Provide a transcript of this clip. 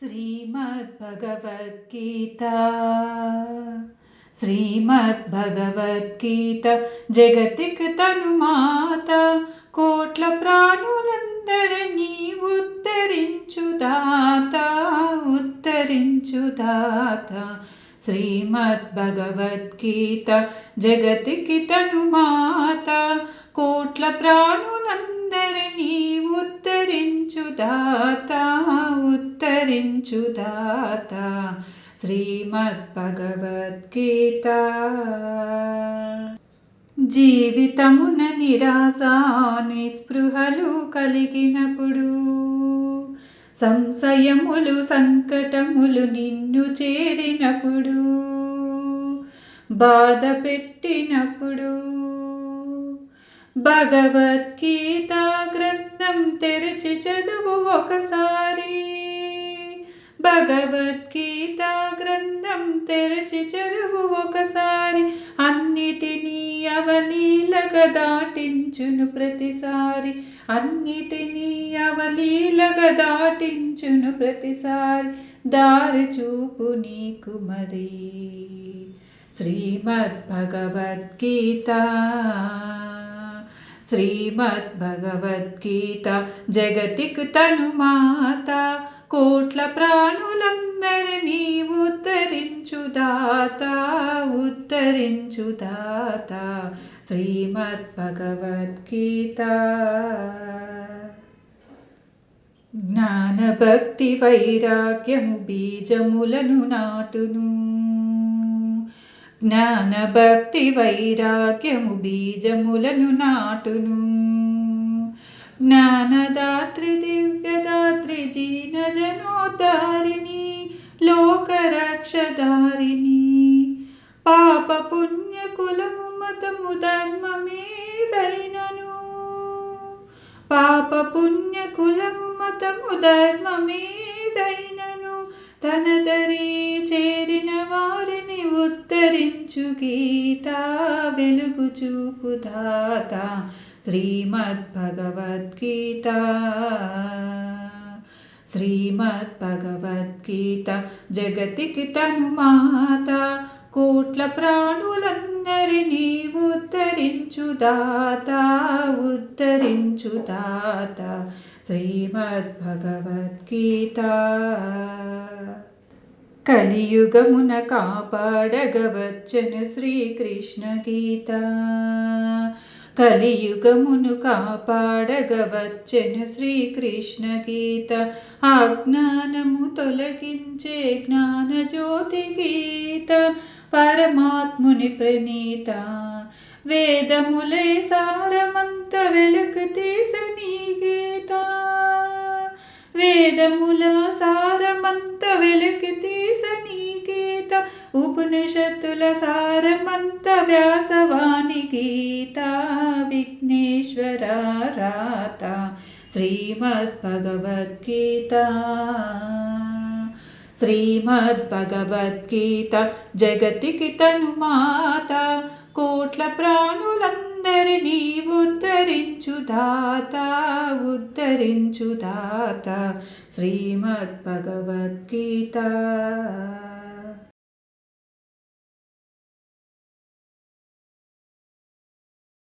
श्रीमद्भगवद्गीता श्रीमद्भगवद्गीता जगतिक तनुमाता कोट्ल प्राणुलंदरिनी उद्धरिंचुदाता श्रीमद्भगवद्गीता जगतिक तनुमाता कोट्ल प्राणुलंदरिनी उद्धरिंचुदाता శ్రీమద్భగవద్గీత. జీవితమున నిరాశ నిస్పృహలు కలిగినప్పుడు, సంశయములు సంకటములు నిన్ను చేరినప్పుడు, బాధ పెట్టినప్పుడు, భగవద్గీత గ్రంథం తెరిచి చదువు ఒకసారి. భగవద్గీత గ్రంథం తెరిచి చదువు ఒకసారి, అన్నిటినీ అవలీలగా దాటించును ప్రతిసారి. అన్నిటినీ అవలీలగా దాటించును ప్రతిసారి. దారి చూపు నీకు మరి శ్రీమద్భగవద్గీత. శ్రీమద్భగవద్గీత జగతిక్ తనుమాత కోట్ల ప్రాణులందరినీ ఉద్ధరించుదాత శ్రీమద్భగవద్గీత. జ్ఞాన భక్తి వైరాగ్యము బీజములను నాటును. జ్ఞాన భక్తి వైరాగ్యము బీజములను నాటును. జ్ఞానదాత్రి దివ్యదాత్రి జీన జనోద్ధారిణి లోకరక్షదారిణి. పాప పుణ్య కులము మతము ధర్మమేదైనను, పాప పుణ్య కులము మతము ధర్మమేదైనను, తన దరి చేరిన వారిని ఉద్ధరించు గీత వెలుగు చూపు దాత శ్రీమద్భగవద్గీత. శ్రీమద్భగవద్గీత జగతికి తనుమాత కోట్ల ప్రాణులందరినీ ఉద్ధరించుదాత శ్రీమద్భగవద్గీత. కలియుగమున కాపాడగవచ్చెను శ్రీకృష్ణ గీత. కలియుగమును కాపాడగవచ్చెను శ్రీకృష్ణ గీత. అజ్ఞానము తొలగించే జ్ఞానజ్యోతి గీత. పరమాత్ముని ప్రణీత వేదములే సారమంత వెలుగు తీసని గీత. వేదముల సారమంత వెలుగు తీసని గీత. ఉపనిషత్తుల సారమంత వ్యాసవాణి గీత. విఘ్నేశ్వర రాత శ్రీమద్భగవద్గీత. శ్రీమద్భగవద్గీత జగతికి తనుమాత కోట్ల ప్రాణులందరినీ ఉద్ధరించుదాత శ్రీమద్భగవద్గీత.